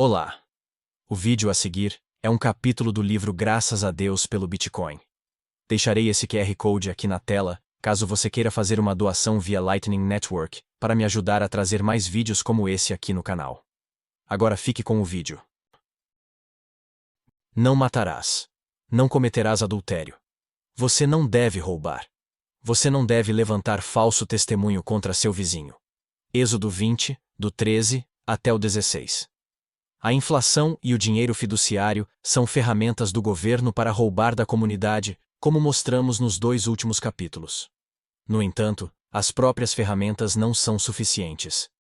Olá! O vídeo a seguir é um capítulo do livro Graças a Deus pelo Bitcoin. Deixarei esse QR Code aqui na tela, caso você queira fazer uma doação via Lightning Network, para me ajudar a trazer mais vídeos como esse aqui no canal. Agora fique com o vídeo. Não matarás. Não cometerás adultério. Você não deve roubar. Você não deve levantar falso testemunho contra seu vizinho. Êxodo 20, do 13 até o 16. A inflação e o dinheiro fiduciário são ferramentas do governo para roubar da comunidade, como mostramos nos dois últimos capítulos. No entanto, as próprias ferramentas não são suficientes.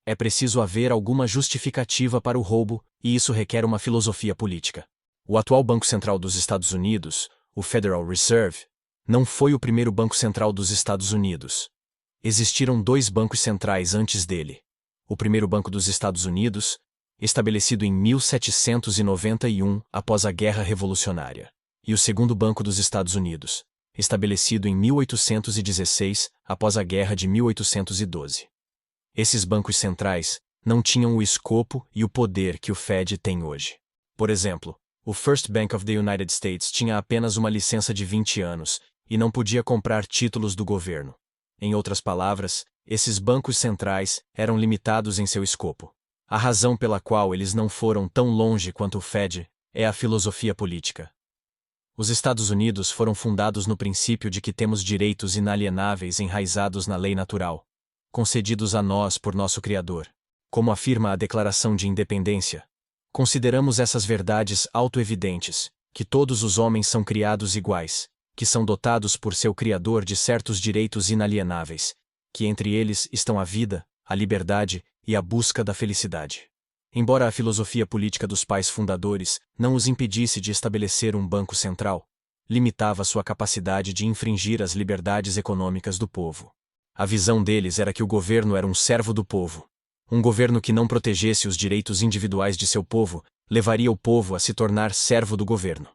É preciso haver alguma justificativa para o roubo, e isso requer uma filosofia política. O atual Banco Central dos Estados Unidos, o Federal Reserve, não foi o primeiro Banco Central dos Estados Unidos. Existiram dois bancos centrais antes dele. O primeiro Banco dos Estados Unidos, estabelecido em 1791 após a Guerra Revolucionária, e o segundo Banco dos Estados Unidos, estabelecido em 1816 após a Guerra de 1812. Esses bancos centrais não tinham o escopo e o poder que o Fed tem hoje. Por exemplo, o First Bank of the United States tinha apenas uma licença de 20 anos e não podia comprar títulos do governo. Em outras palavras, esses bancos centrais eram limitados em seu escopo. A razão pela qual eles não foram tão longe quanto o Fed é a filosofia política. Os Estados Unidos foram fundados no princípio de que temos direitos inalienáveis enraizados na lei natural, concedidos a nós por nosso Criador. Como afirma a Declaração de Independência, consideramos essas verdades autoevidentes, que todos os homens são criados iguais, que são dotados por seu Criador de certos direitos inalienáveis, que entre eles estão a vida, a liberdade e a busca da felicidade. Embora a filosofia política dos pais fundadores não os impedisse de estabelecer um banco central, limitava sua capacidade de infringir as liberdades econômicas do povo. A visão deles era que o governo era um servo do povo. Um governo que não protegesse os direitos individuais de seu povo levaria o povo a se tornar servo do governo.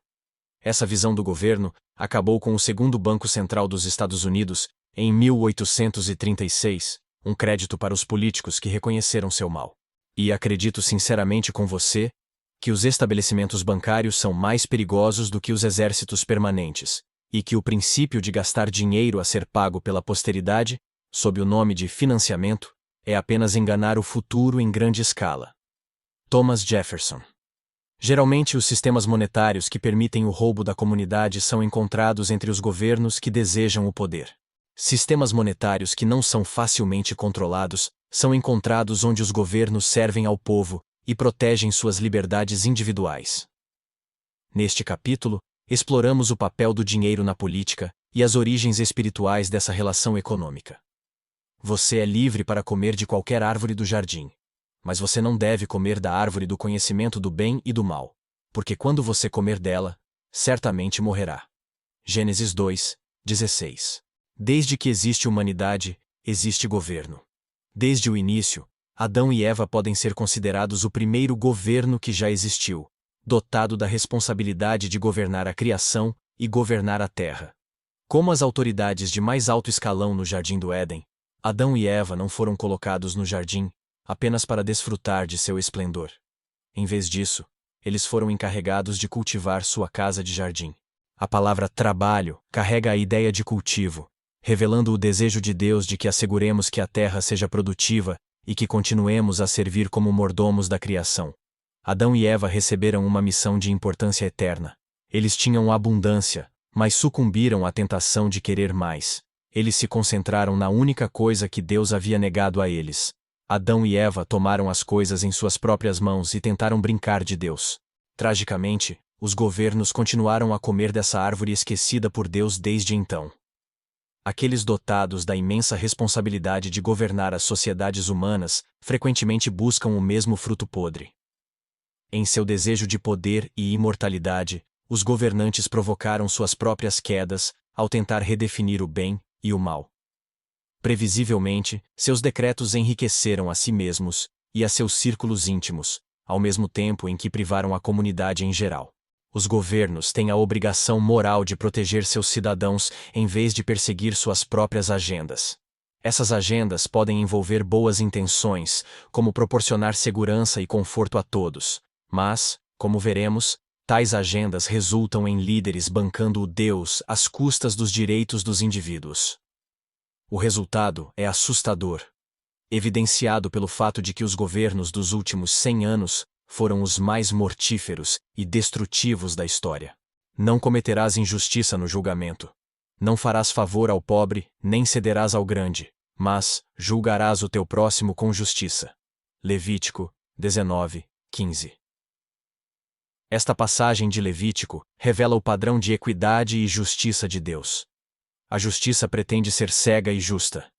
Essa visão do governo acabou com o segundo Banco Central dos Estados Unidos em 1836, um crédito para os políticos que reconheceram seu mal. E acredito sinceramente com você que os estabelecimentos bancários são mais perigosos do que os exércitos permanentes, e que o princípio de gastar dinheiro a ser pago pela posteridade, sob o nome de financiamento, é apenas enganar o futuro em grande escala. Thomas Jefferson. Geralmente os sistemas monetários que permitem o roubo da comunidade são encontrados entre os governos que desejam o poder. Sistemas monetários que não são facilmente controlados são encontrados onde os governos servem ao povo e protegem suas liberdades individuais. Neste capítulo, exploramos o papel do dinheiro na política e as origens espirituais dessa relação econômica. Você é livre para comer de qualquer árvore do jardim, mas você não deve comer da árvore do conhecimento do bem e do mal, porque quando você comer dela, certamente morrerá. Gênesis 2, 16. Desde que existe humanidade, existe governo. Desde o início, Adão e Eva podem ser considerados o primeiro governo que já existiu, dotado da responsabilidade de governar a criação e governar a terra. Como as autoridades de mais alto escalão no Jardim do Éden, Adão e Eva não foram colocados no jardim apenas para desfrutar de seu esplendor. Em vez disso, eles foram encarregados de cultivar sua casa de jardim. A palavra trabalho carrega a ideia de cultivo, revelando o desejo de Deus de que asseguremos que a terra seja produtiva e que continuemos a servir como mordomos da criação. Adão e Eva receberam uma missão de importância eterna. Eles tinham abundância, mas sucumbiram à tentação de querer mais. Eles se concentraram na única coisa que Deus havia negado a eles. Adão e Eva tomaram as coisas em suas próprias mãos e tentaram brincar de Deus. Tragicamente, os governos continuaram a comer dessa árvore esquecida por Deus desde então. Aqueles dotados da imensa responsabilidade de governar as sociedades humanas frequentemente buscam o mesmo fruto podre. Em seu desejo de poder e imortalidade, os governantes provocaram suas próprias quedas ao tentar redefinir o bem e o mal. Previsivelmente, seus decretos enriqueceram a si mesmos e a seus círculos íntimos, ao mesmo tempo em que privaram a comunidade em geral. Os governos têm a obrigação moral de proteger seus cidadãos em vez de perseguir suas próprias agendas. Essas agendas podem envolver boas intenções, como proporcionar segurança e conforto a todos, mas, como veremos, tais agendas resultam em líderes bancando o Deus às custas dos direitos dos indivíduos. O resultado é assustador, evidenciado pelo fato de que os governos dos últimos 100 anos foram os mais mortíferos e destrutivos da história. Não cometerás injustiça no julgamento. Não farás favor ao pobre, nem cederás ao grande, mas julgarás o teu próximo com justiça. Levítico 19, 15. Esta passagem de Levítico revela o padrão de equidade e justiça de Deus. A justiça pretende ser cega e justa.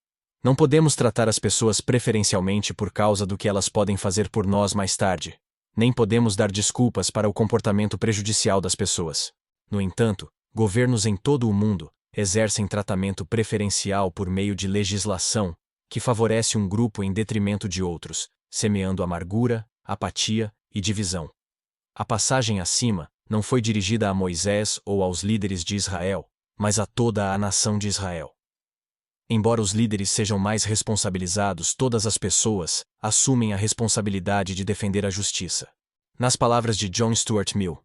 Não podemos tratar as pessoas preferencialmente por causa do que elas podem fazer por nós mais tarde. Nem podemos dar desculpas para o comportamento prejudicial das pessoas. No entanto, governos em todo o mundo exercem tratamento preferencial por meio de legislação que favorece um grupo em detrimento de outros, semeando amargura, apatia e divisão. A passagem acima não foi dirigida a Moisés ou aos líderes de Israel, mas a toda a nação de Israel. Embora os líderes sejam mais responsabilizados, todas as pessoas assumem a responsabilidade de defender a justiça. Nas palavras de John Stuart Mill,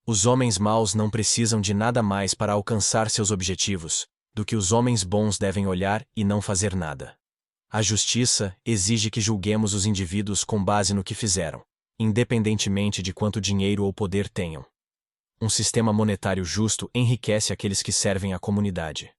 os homens maus não precisam de nada mais para alcançar seus objetivos do que os homens bons devem olhar e não fazer nada. A justiça exige que julguemos os indivíduos com base no que fizeram, independentemente de quanto dinheiro ou poder tenham. Um sistema monetário justo enriquece aqueles que servem à comunidade.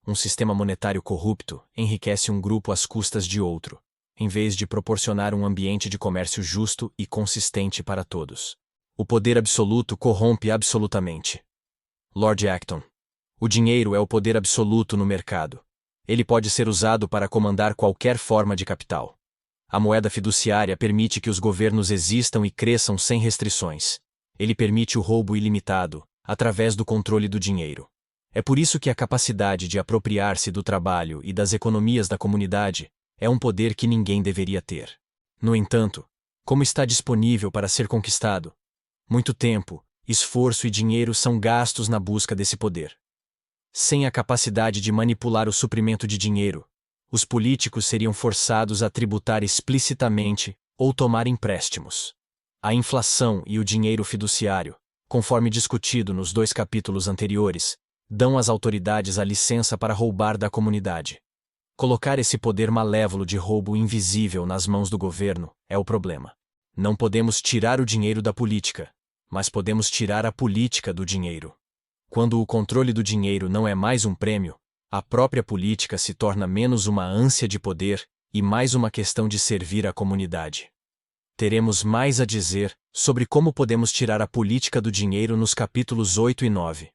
Um sistema monetário corrupto enriquece um grupo às custas de outro, em vez de proporcionar um ambiente de comércio justo e consistente para todos. O poder absoluto corrompe absolutamente. Lord Acton. O dinheiro é o poder absoluto no mercado. Ele pode ser usado para comandar qualquer forma de capital. A moeda fiduciária permite que os governos existam e cresçam sem restrições. Ele permite o roubo ilimitado, através do controle do dinheiro. É por isso que a capacidade de apropriar-se do trabalho e das economias da comunidade é um poder que ninguém deveria ter. No entanto, como está disponível para ser conquistado? Muito tempo, esforço e dinheiro são gastos na busca desse poder. Sem a capacidade de manipular o suprimento de dinheiro, os políticos seriam forçados a tributar explicitamente ou tomar empréstimos. A inflação e o dinheiro fiduciário, conforme discutido nos 2 capítulos anteriores, dão às autoridades a licença para roubar da comunidade. Colocar esse poder malévolo de roubo invisível nas mãos do governo é o problema. Não podemos tirar o dinheiro da política, mas podemos tirar a política do dinheiro. Quando o controle do dinheiro não é mais um prêmio, a própria política se torna menos uma ânsia de poder e mais uma questão de servir à comunidade. Teremos mais a dizer sobre como podemos tirar a política do dinheiro nos capítulos 8 e 9.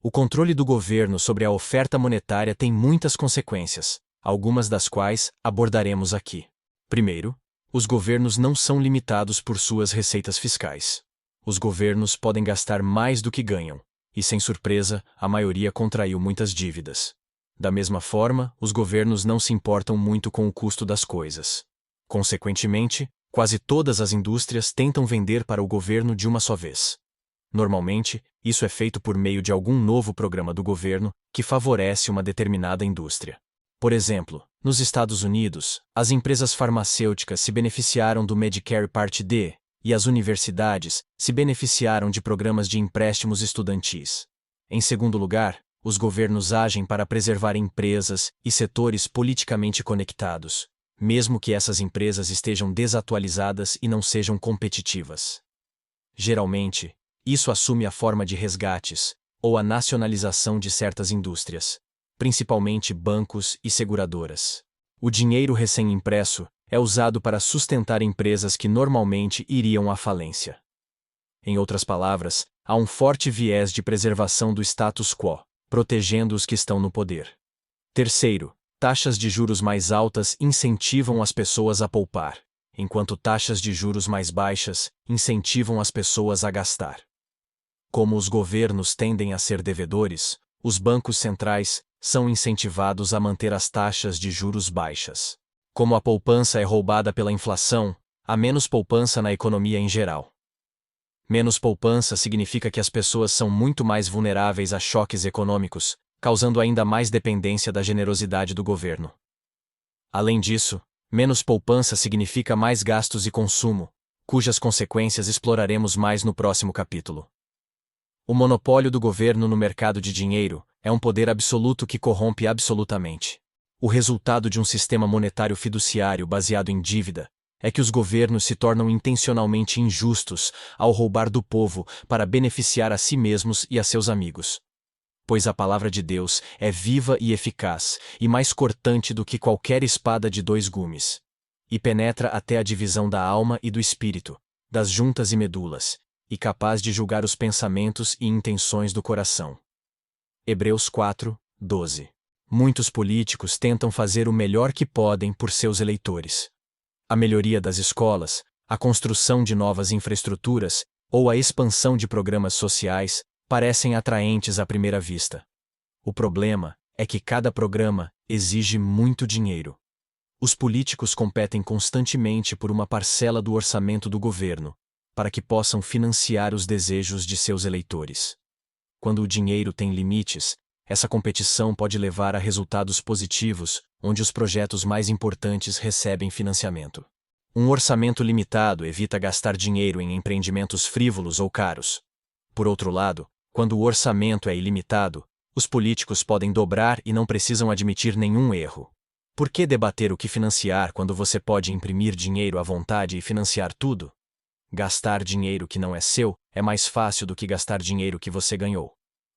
O controle do governo sobre a oferta monetária tem muitas consequências, algumas das quais abordaremos aqui. Primeiro, os governos não são limitados por suas receitas fiscais. Os governos podem gastar mais do que ganham, e sem surpresa, a maioria contraiu muitas dívidas. Da mesma forma, os governos não se importam muito com o custo das coisas. Consequentemente, quase todas as indústrias tentam vender para o governo de uma só vez. Normalmente, isso é feito por meio de algum novo programa do governo que favorece uma determinada indústria. Por exemplo, nos Estados Unidos, as empresas farmacêuticas se beneficiaram do Medicare Part D, e as universidades se beneficiaram de programas de empréstimos estudantis. Em segundo lugar, os governos agem para preservar empresas e setores politicamente conectados, mesmo que essas empresas estejam desatualizadas e não sejam competitivas. Geralmente, isso assume a forma de resgates ou a nacionalização de certas indústrias, principalmente bancos e seguradoras. O dinheiro recém-impresso é usado para sustentar empresas que normalmente iriam à falência. Em outras palavras, há um forte viés de preservação do status quo, protegendo os que estão no poder. Terceiro, taxas de juros mais altas incentivam as pessoas a poupar, enquanto taxas de juros mais baixas incentivam as pessoas a gastar. Como os governos tendem a ser devedores, os bancos centrais são incentivados a manter as taxas de juros baixas. Como a poupança é roubada pela inflação, há menos poupança na economia em geral. Menos poupança significa que as pessoas são muito mais vulneráveis a choques econômicos, causando ainda mais dependência da generosidade do governo. Além disso, menos poupança significa mais gastos e consumo, cujas consequências exploraremos mais no próximo capítulo. O monopólio do governo no mercado de dinheiro é um poder absoluto que corrompe absolutamente. O resultado de um sistema monetário fiduciário baseado em dívida é que os governos se tornam intencionalmente injustos ao roubar do povo para beneficiar a si mesmos e a seus amigos. Pois a palavra de Deus é viva e eficaz, e mais cortante do que qualquer espada de dois gumes. E penetra até a divisão da alma e do espírito, das juntas e medulas, e capaz de julgar os pensamentos e intenções do coração. Hebreus 4, 12. Muitos políticos tentam fazer o melhor que podem por seus eleitores. A melhoria das escolas, a construção de novas infraestruturas ou a expansão de programas sociais parecem atraentes à primeira vista. O problema é que cada programa exige muito dinheiro. Os políticos competem constantemente por uma parcela do orçamento do governo, para que possam financiar os desejos de seus eleitores. Quando o dinheiro tem limites, essa competição pode levar a resultados positivos, onde os projetos mais importantes recebem financiamento. Um orçamento limitado evita gastar dinheiro em empreendimentos frívolos ou caros. Por outro lado, quando o orçamento é ilimitado, os políticos podem dobrar e não precisam admitir nenhum erro. Por que debater o que financiar quando você pode imprimir dinheiro à vontade e financiar tudo? Gastar dinheiro que não é seu é mais fácil do que gastar dinheiro que você ganhou.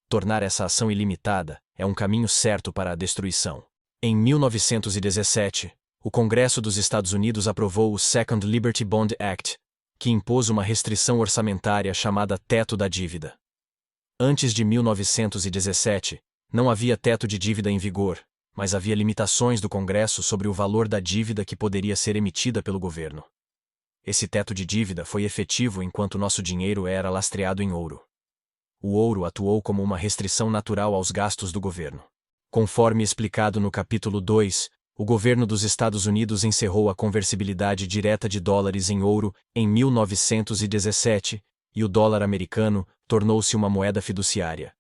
Tornar essa ação ilimitada é um caminho certo para a destruição. Em 1917, o Congresso dos Estados Unidos aprovou o Second Liberty Bond Act, que impôs uma restrição orçamentária chamada teto da dívida. Antes de 1917, não havia teto de dívida em vigor, mas havia limitações do Congresso sobre o valor da dívida que poderia ser emitida pelo governo. Esse teto de dívida foi efetivo enquanto nosso dinheiro era lastreado em ouro. O ouro atuou como uma restrição natural aos gastos do governo. Conforme explicado no capítulo 2, o governo dos Estados Unidos encerrou a conversibilidade direta de dólares em ouro em 1917, e o dólar americano tornou-se uma moeda fiduciária.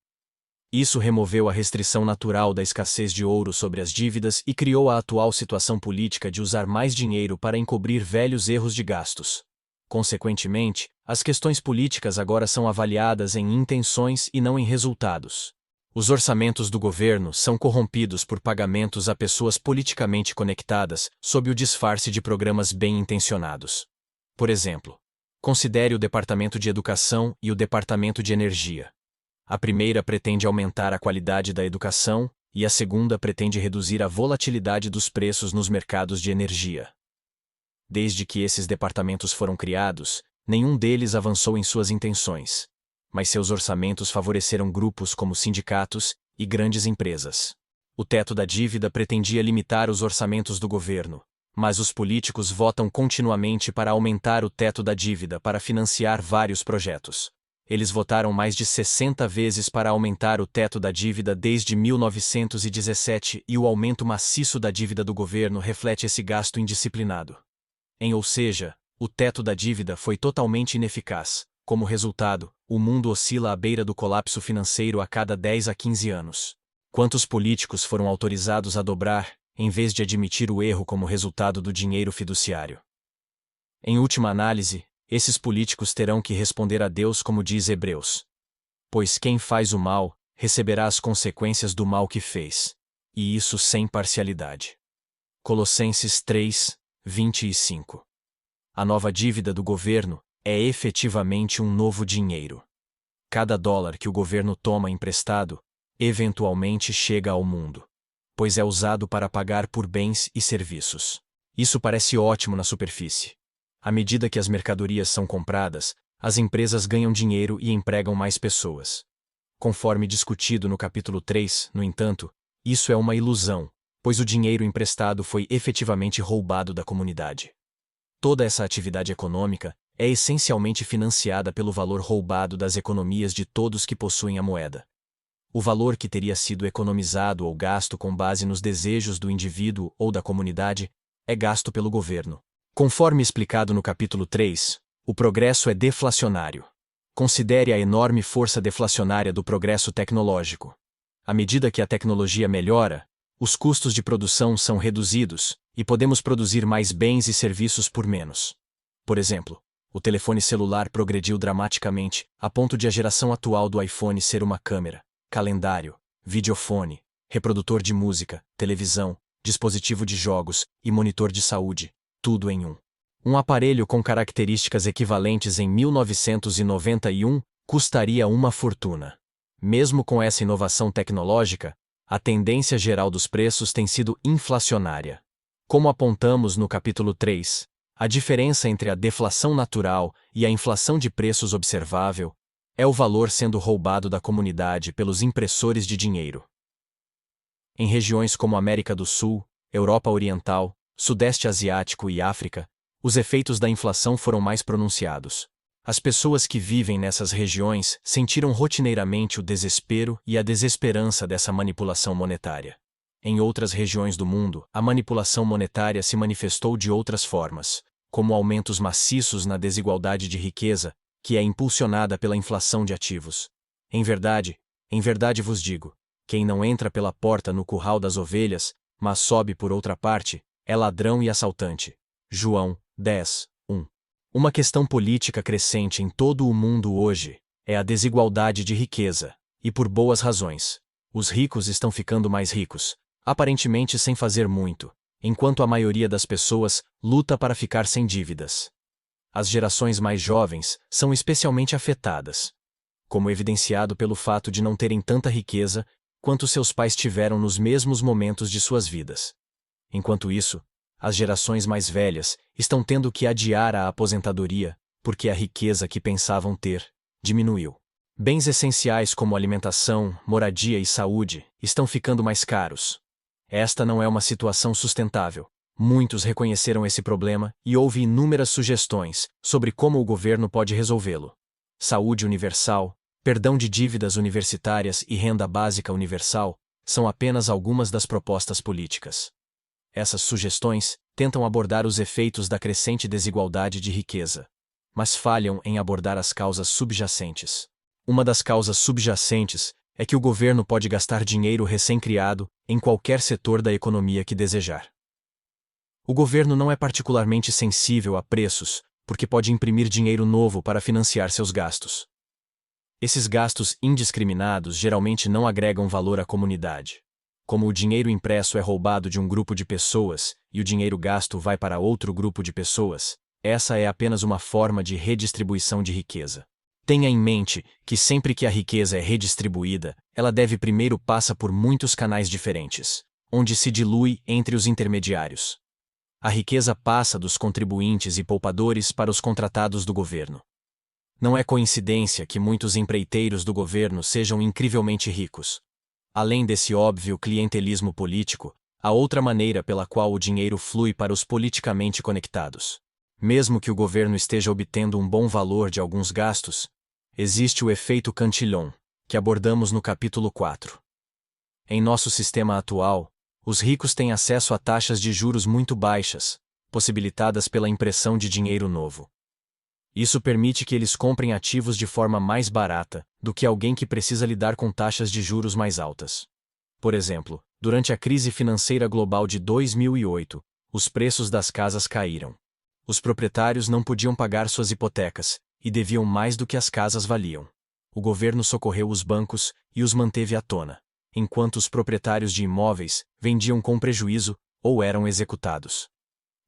Isso removeu a restrição natural da escassez de ouro sobre as dívidas e criou a atual situação política de usar mais dinheiro para encobrir velhos erros de gastos. Consequentemente, as questões políticas agora são avaliadas em intenções e não em resultados. Os orçamentos do governo são corrompidos por pagamentos a pessoas politicamente conectadas sob o disfarce de programas bem-intencionados. Por exemplo, considere o Departamento de Educação e o Departamento de Energia. A primeira pretende aumentar a qualidade da educação e a segunda pretende reduzir a volatilidade dos preços nos mercados de energia. Desde que esses departamentos foram criados, nenhum deles avançou em suas intenções, mas seus orçamentos favoreceram grupos como sindicatos e grandes empresas. O teto da dívida pretendia limitar os orçamentos do governo, mas os políticos votam continuamente para aumentar o teto da dívida para financiar vários projetos. Eles votaram mais de 60 vezes para aumentar o teto da dívida desde 1917 e o aumento maciço da dívida do governo reflete esse gasto indisciplinado. Ou seja, o teto da dívida foi totalmente ineficaz. Como resultado, o mundo oscila à beira do colapso financeiro a cada 10 a 15 anos. Quantos políticos foram autorizados a dobrar, em vez de admitir o erro como resultado do dinheiro fiduciário? Em última análise, esses políticos terão que responder a Deus como diz Hebreus. Pois quem faz o mal, receberá as consequências do mal que fez. E isso sem parcialidade. Colossenses 3, 25. A nova dívida do governo é efetivamente um novo dinheiro. Cada dólar que o governo toma emprestado, eventualmente chega ao mundo, pois é usado para pagar por bens e serviços. Isso parece ótimo na superfície. À medida que as mercadorias são compradas, as empresas ganham dinheiro e empregam mais pessoas. Conforme discutido no capítulo 3, no entanto, isso é uma ilusão, pois o dinheiro emprestado foi efetivamente roubado da comunidade. Toda essa atividade econômica é essencialmente financiada pelo valor roubado das economias de todos que possuem a moeda. O valor que teria sido economizado ou gasto com base nos desejos do indivíduo ou da comunidade é gasto pelo governo. Conforme explicado no capítulo 3, o progresso é deflacionário. Considere a enorme força deflacionária do progresso tecnológico. À medida que a tecnologia melhora, os custos de produção são reduzidos, e podemos produzir mais bens e serviços por menos. Por exemplo, o telefone celular progrediu dramaticamente, a ponto de a geração atual do iPhone ser uma câmera, calendário, videofone, reprodutor de música, televisão, dispositivo de jogos e monitor de saúde, tudo em um. Um aparelho com características equivalentes em 1991 custaria uma fortuna. Mesmo com essa inovação tecnológica, a tendência geral dos preços tem sido inflacionária. Como apontamos no capítulo 3, a diferença entre a deflação natural e a inflação de preços observável é o valor sendo roubado da comunidade pelos impressores de dinheiro. Em regiões como América do Sul, Europa Oriental, Sudeste Asiático e África, os efeitos da inflação foram mais pronunciados. As pessoas que vivem nessas regiões sentiram rotineiramente o desespero e a desesperança dessa manipulação monetária. Em outras regiões do mundo, a manipulação monetária se manifestou de outras formas, como aumentos maciços na desigualdade de riqueza, que é impulsionada pela inflação de ativos. Em verdade vos digo, quem não entra pela porta no curral das ovelhas, mas sobe por outra parte, é ladrão e assaltante. João 10, 1. Uma questão política crescente em todo o mundo hoje é a desigualdade de riqueza, e por boas razões. Os ricos estão ficando mais ricos, aparentemente sem fazer muito, enquanto a maioria das pessoas luta para ficar sem dívidas. As gerações mais jovens são especialmente afetadas, como evidenciado pelo fato de não terem tanta riqueza quanto seus pais tiveram nos mesmos momentos de suas vidas. Enquanto isso, as gerações mais velhas estão tendo que adiar a aposentadoria, porque a riqueza que pensavam ter diminuiu. Bens essenciais como alimentação, moradia e saúde estão ficando mais caros. Esta não é uma situação sustentável. Muitos reconheceram esse problema e houve inúmeras sugestões sobre como o governo pode resolvê-lo. Saúde universal, perdão de dívidas universitárias e renda básica universal são apenas algumas das propostas políticas. Essas sugestões tentam abordar os efeitos da crescente desigualdade de riqueza, mas falham em abordar as causas subjacentes. Uma das causas subjacentes é que o governo pode gastar dinheiro recém-criado em qualquer setor da economia que desejar. O governo não é particularmente sensível a preços, porque pode imprimir dinheiro novo para financiar seus gastos. Esses gastos indiscriminados geralmente não agregam valor à comunidade. Como o dinheiro impresso é roubado de um grupo de pessoas e o dinheiro gasto vai para outro grupo de pessoas, essa é apenas uma forma de redistribuição de riqueza. Tenha em mente que sempre que a riqueza é redistribuída, ela deve primeiro passar por muitos canais diferentes, onde se dilui entre os intermediários. A riqueza passa dos contribuintes e poupadores para os contratados do governo. Não é coincidência que muitos empreiteiros do governo sejam incrivelmente ricos. Além desse óbvio clientelismo político, há outra maneira pela qual o dinheiro flui para os politicamente conectados. Mesmo que o governo esteja obtendo um bom valor de alguns gastos, existe o efeito Cantillon, que abordamos no capítulo 4. Em nosso sistema atual, os ricos têm acesso a taxas de juros muito baixas, possibilitadas pela impressão de dinheiro novo. Isso permite que eles comprem ativos de forma mais barata do que alguém que precisa lidar com taxas de juros mais altas. Por exemplo, durante a crise financeira global de 2008, os preços das casas caíram. Os proprietários não podiam pagar suas hipotecas e deviam mais do que as casas valiam. O governo socorreu os bancos e os manteve à tona, enquanto os proprietários de imóveis vendiam com prejuízo ou eram executados.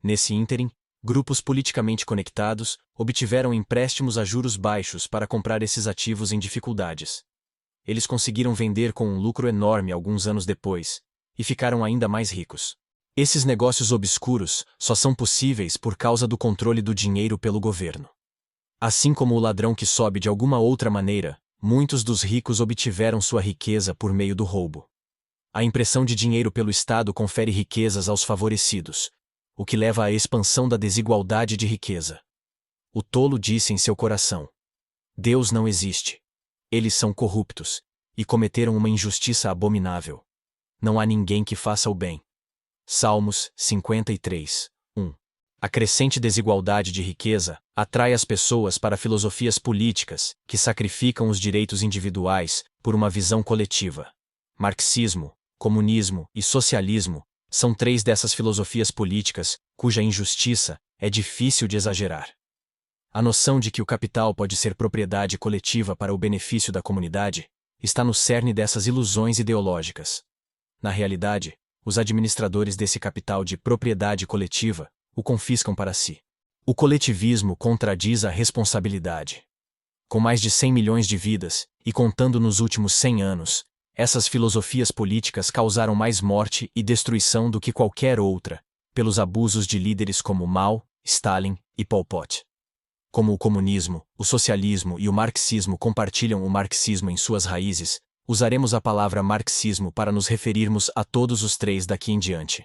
Nesse ínterim, grupos politicamente conectados obtiveram empréstimos a juros baixos para comprar esses ativos em dificuldades. Eles conseguiram vender com um lucro enorme alguns anos depois, e ficaram ainda mais ricos. Esses negócios obscuros só são possíveis por causa do controle do dinheiro pelo governo. Assim como o ladrão que sobe de alguma outra maneira, muitos dos ricos obtiveram sua riqueza por meio do roubo. A impressão de dinheiro pelo Estado confere riquezas aos favorecidos, o que leva à expansão da desigualdade de riqueza. O tolo disse em seu coração: Deus não existe. Eles são corruptos, e cometeram uma injustiça abominável. Não há ninguém que faça o bem. Salmos 53, 1. A crescente desigualdade de riqueza atrai as pessoas para filosofias políticas que sacrificam os direitos individuais por uma visão coletiva. Marxismo, comunismo e socialismo São 3 dessas filosofias políticas, cuja injustiça é difícil de exagerar. A noção de que o capital pode ser propriedade coletiva para o benefício da comunidade está no cerne dessas ilusões ideológicas. Na realidade, os administradores desse capital de propriedade coletiva o confiscam para si. O coletivismo contradiz a responsabilidade. Com mais de 100 milhões de vidas, e contando nos últimos 100 anos, essas filosofias políticas causaram mais morte e destruição do que qualquer outra, pelos abusos de líderes como Mao, Stalin e Pol Pot. Como o comunismo, o socialismo e o marxismo compartilham o marxismo em suas raízes, usaremos a palavra marxismo para nos referirmos a todos os 3 daqui em diante.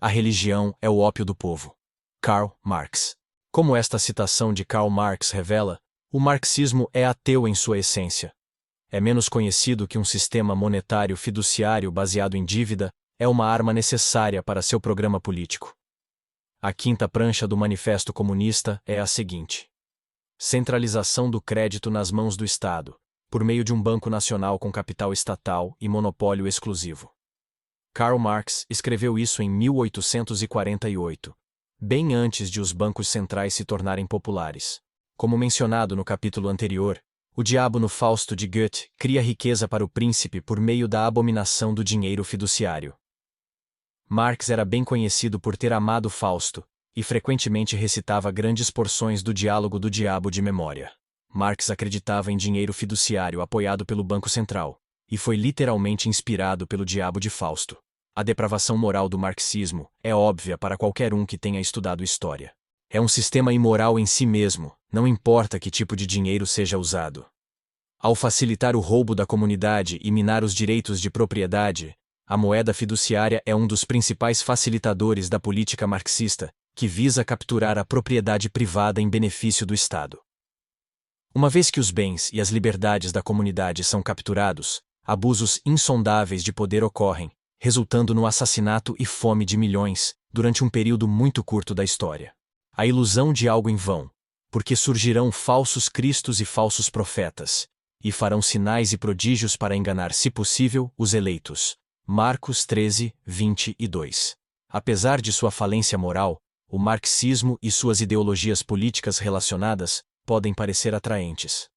A religião é o ópio do povo. Karl Marx. Como esta citação de Karl Marx revela, o marxismo é ateu em sua essência. É menos conhecido que um sistema monetário fiduciário baseado em dívida é uma arma necessária para seu programa político. A 5ª prancha do Manifesto Comunista é a seguinte: centralização do crédito nas mãos do Estado, por meio de um banco nacional com capital estatal e monopólio exclusivo. Karl Marx escreveu isso em 1848, bem antes de os bancos centrais se tornarem populares. Como mencionado no capítulo anterior, o diabo no Fausto de Goethe cria riqueza para o príncipe por meio da abominação do dinheiro fiduciário. Marx era bem conhecido por ter amado Fausto, e frequentemente recitava grandes porções do diálogo do diabo de memória. Marx acreditava em dinheiro fiduciário apoiado pelo Banco Central, e foi literalmente inspirado pelo diabo de Fausto. A depravação moral do marxismo é óbvia para qualquer um que tenha estudado história. É um sistema imoral em si mesmo, não importa que tipo de dinheiro seja usado. Ao facilitar o roubo da comunidade e minar os direitos de propriedade, a moeda fiduciária é um dos principais facilitadores da política marxista, que visa capturar a propriedade privada em benefício do Estado. Uma vez que os bens e as liberdades da comunidade são capturados, abusos insondáveis de poder ocorrem, resultando no assassinato e fome de milhões, durante um período muito curto da história. A ilusão de algo em vão, porque surgirão falsos cristos e falsos profetas, e farão sinais e prodígios para enganar, se possível, os eleitos. Marcos 13, 22. Apesar de sua falência moral, o marxismo e suas ideologias políticas relacionadas podem parecer atraentes.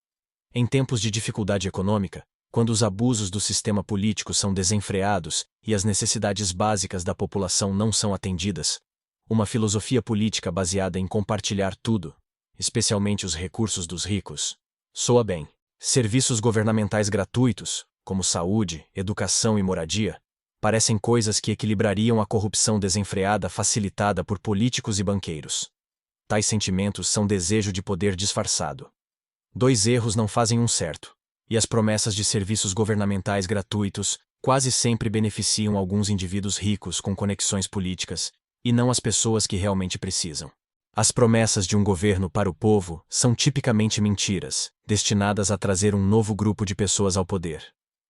Em tempos de dificuldade econômica, quando os abusos do sistema político são desenfreados e as necessidades básicas da população não são atendidas, uma filosofia política baseada em compartilhar tudo, especialmente os recursos dos ricos, soa bem. Serviços governamentais gratuitos, como saúde, educação e moradia, parecem coisas que equilibrariam a corrupção desenfreada facilitada por políticos e banqueiros. Tais sentimentos são desejo de poder disfarçado. 2 erros não fazem um certo, e as promessas de serviços governamentais gratuitos quase sempre beneficiam alguns indivíduos ricos com conexões políticas, e não as pessoas que realmente precisam. As promessas de um governo para o povo são tipicamente mentiras, destinadas a trazer um novo grupo de pessoas ao poder.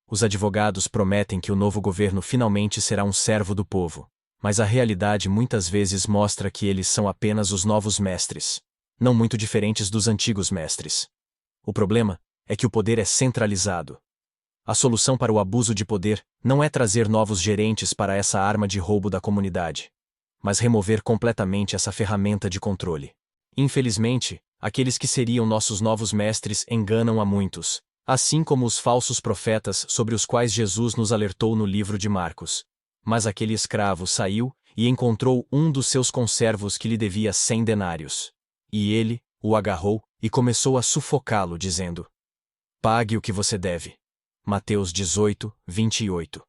Os advogados prometem que o novo governo finalmente será um servo do povo, mas a realidade muitas vezes mostra que eles são apenas os novos mestres, não muito diferentes dos antigos mestres. O problema é que o poder é centralizado. A solução para o abuso de poder não é trazer novos gerentes para essa arma de roubo da comunidade, mas remover completamente essa ferramenta de controle. Infelizmente, aqueles que seriam nossos novos mestres enganam a muitos, assim como os falsos profetas sobre os quais Jesus nos alertou no livro de Marcos. Mas aquele escravo saiu e encontrou um dos seus conservos que lhe devia 100 denários. E ele o agarrou e começou a sufocá-lo, dizendo: "Pague o que você deve." Mateus 18, 28.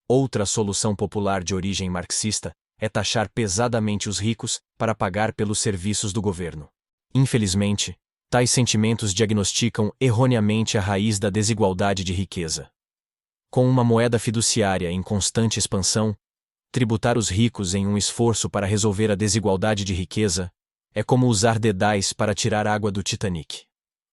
Outra solução popular de origem marxista é taxar pesadamente os ricos para pagar pelos serviços do governo. Infelizmente, tais sentimentos diagnosticam erroneamente a raiz da desigualdade de riqueza. Com uma moeda fiduciária em constante expansão, tributar os ricos em um esforço para resolver a desigualdade de riqueza é como usar dedais para tirar água do Titanic.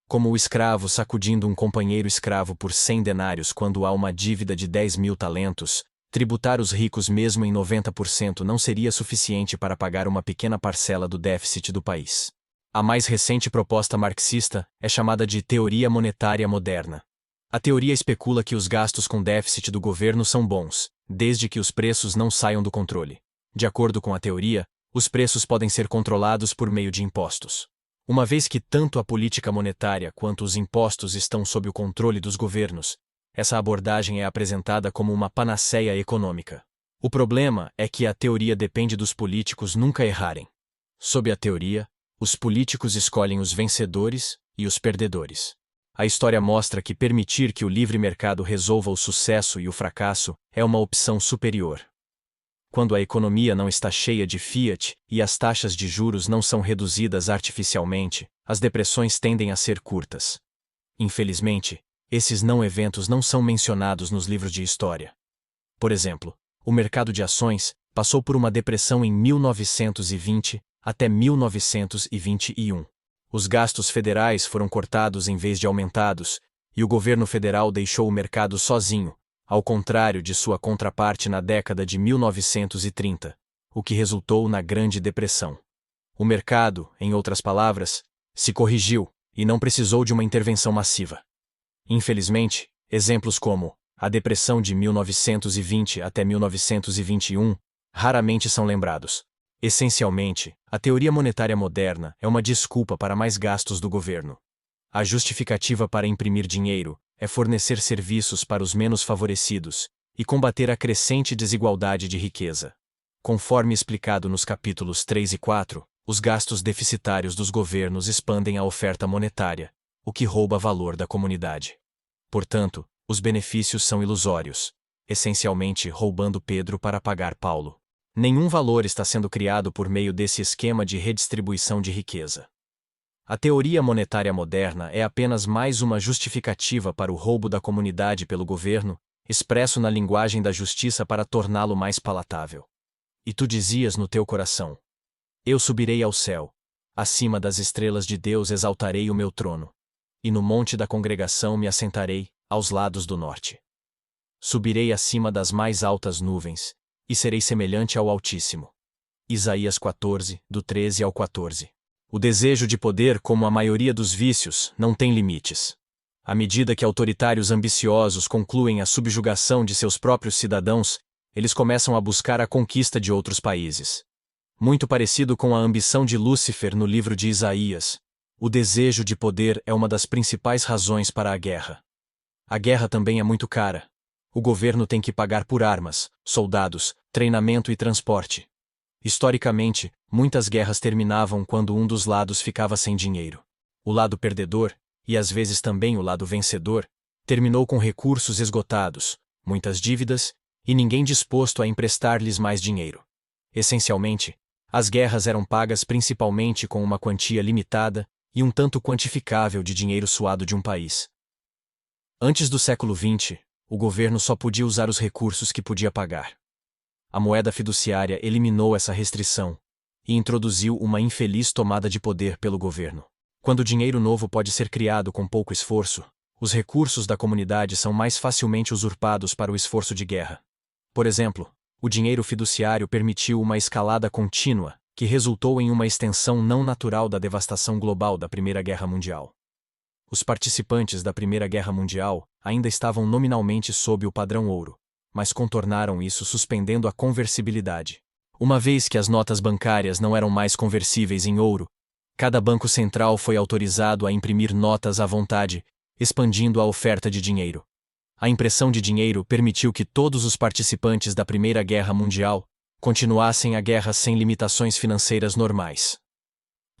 Como o escravo sacudindo um companheiro escravo por 100 denários quando há uma dívida de 10.000 talentos, tributar os ricos mesmo em 90% não seria suficiente para pagar uma pequena parcela do déficit do país. A mais recente proposta marxista é chamada de teoria monetária moderna. A teoria especula que os gastos com déficit do governo são bons, desde que os preços não saiam do controle. De acordo com a teoria, os preços podem ser controlados por meio de impostos. Uma vez que tanto a política monetária quanto os impostos estão sob o controle dos governos, essa abordagem é apresentada como uma panaceia econômica. O problema é que a teoria depende dos políticos nunca errarem. Sob a teoria, os políticos escolhem os vencedores e os perdedores. A história mostra que permitir que o livre mercado resolva o sucesso e o fracasso é uma opção superior. Quando a economia não está cheia de fiat e as taxas de juros não são reduzidas artificialmente, as depressões tendem a ser curtas. Infelizmente, esses não-eventos não são mencionados nos livros de história. Por exemplo, o mercado de ações passou por uma depressão em 1920 até 1921. Os gastos federais foram cortados em vez de aumentados, e o governo federal deixou o mercado sozinho, ao contrário de sua contraparte na década de 1930, o que resultou na Grande Depressão. O mercado, em outras palavras, se corrigiu e não precisou de uma intervenção massiva. Infelizmente, exemplos como a Depressão de 1920 até 1921 raramente são lembrados. Essencialmente, a teoria monetária moderna é uma desculpa para mais gastos do governo. A justificativa para imprimir dinheiro é fornecer serviços para os menos favorecidos e combater a crescente desigualdade de riqueza. Conforme explicado nos capítulos 3 e 4, os gastos deficitários dos governos expandem a oferta monetária, o que rouba valor da comunidade. Portanto, os benefícios são ilusórios, essencialmente roubando Pedro para pagar Paulo. Nenhum valor está sendo criado por meio desse esquema de redistribuição de riqueza. A teoria monetária moderna é apenas mais uma justificativa para o roubo da comunidade pelo governo, expresso na linguagem da justiça para torná-lo mais palatável. E tu dizias no teu coração: eu subirei ao céu, acima das estrelas de Deus exaltarei o meu trono, e no monte da congregação me assentarei, aos lados do norte. Subirei acima das mais altas nuvens, e serei semelhante ao Altíssimo. Isaías 14, do 13 ao 14. O desejo de poder, como a maioria dos vícios, não tem limites. À medida que autoritários ambiciosos concluem a subjugação de seus próprios cidadãos, eles começam a buscar a conquista de outros países. Muito parecido com a ambição de Lúcifer no livro de Isaías, o desejo de poder é uma das principais razões para a guerra. A guerra também é muito cara. O governo tem que pagar por armas, soldados, treinamento e transporte. Historicamente, muitas guerras terminavam quando um dos lados ficava sem dinheiro. O lado perdedor, e às vezes também o lado vencedor, terminou com recursos esgotados, muitas dívidas, e ninguém disposto a emprestar-lhes mais dinheiro. Essencialmente, as guerras eram pagas principalmente com uma quantia limitada e um tanto quantificável de dinheiro suado de um país. Antes do século XX, o governo só podia usar os recursos que podia pagar. A moeda fiduciária eliminou essa restrição e introduziu uma infeliz tomada de poder pelo governo. Quando dinheiro novo pode ser criado com pouco esforço, os recursos da comunidade são mais facilmente usurpados para o esforço de guerra. Por exemplo, o dinheiro fiduciário permitiu uma escalada contínua, que resultou em uma extensão não natural da devastação global da Primeira Guerra Mundial. Os participantes da Primeira Guerra Mundial ainda estavam nominalmente sob o padrão ouro, mas contornaram isso suspendendo a conversibilidade. Uma vez que as notas bancárias não eram mais conversíveis em ouro, cada banco central foi autorizado a imprimir notas à vontade, expandindo a oferta de dinheiro. A impressão de dinheiro permitiu que todos os participantes da Primeira Guerra Mundial continuassem a guerra sem limitações financeiras normais.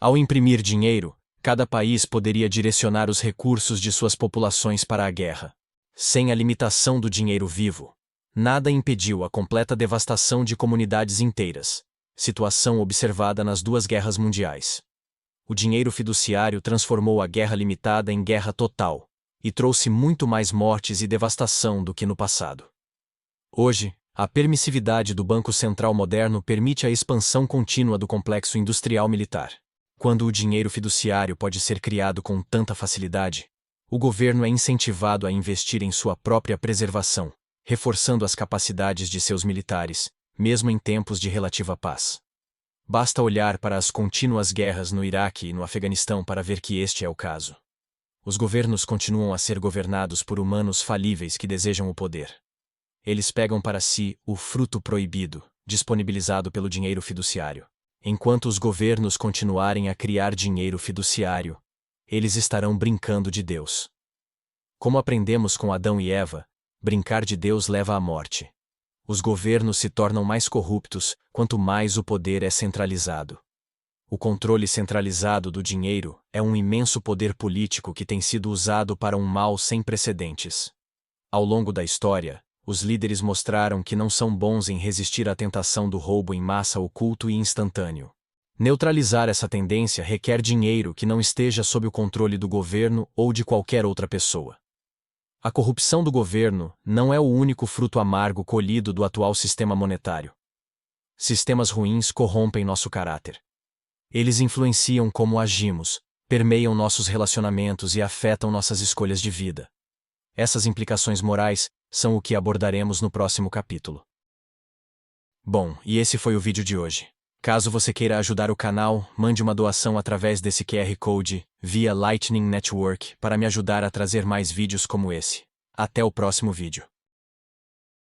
Ao imprimir dinheiro, cada país poderia direcionar os recursos de suas populações para a guerra. Sem a limitação do dinheiro vivo, nada impediu a completa devastação de comunidades inteiras, situação observada nas duas guerras mundiais. O dinheiro fiduciário transformou a guerra limitada em guerra total, e trouxe muito mais mortes e devastação do que no passado. Hoje, a permissividade do Banco Central moderno permite a expansão contínua do complexo industrial militar. Quando o dinheiro fiduciário pode ser criado com tanta facilidade, o governo é incentivado a investir em sua própria preservação, reforçando as capacidades de seus militares, mesmo em tempos de relativa paz. Basta olhar para as contínuas guerras no Iraque e no Afeganistão para ver que este é o caso. Os governos continuam a ser governados por humanos falíveis que desejam o poder. Eles pegam para si o fruto proibido, disponibilizado pelo dinheiro fiduciário. Enquanto os governos continuarem a criar dinheiro fiduciário, eles estarão brincando de Deus. Como aprendemos com Adão e Eva, brincar de Deus leva à morte. Os governos se tornam mais corruptos quanto mais o poder é centralizado. O controle centralizado do dinheiro é um imenso poder político que tem sido usado para um mal sem precedentes. Ao longo da história, os líderes mostraram que não são bons em resistir à tentação do roubo em massa oculto e instantâneo. Neutralizar essa tendência requer dinheiro que não esteja sob o controle do governo ou de qualquer outra pessoa. A corrupção do governo não é o único fruto amargo colhido do atual sistema monetário. Sistemas ruins corrompem nosso caráter. Eles influenciam como agimos, permeiam nossos relacionamentos e afetam nossas escolhas de vida. Essas implicações morais são o que abordaremos no próximo capítulo. Bom, e esse foi o vídeo de hoje. Caso você queira ajudar o canal, mande uma doação através desse QR Code, via Lightning Network, para me ajudar a trazer mais vídeos como esse. Até o próximo vídeo.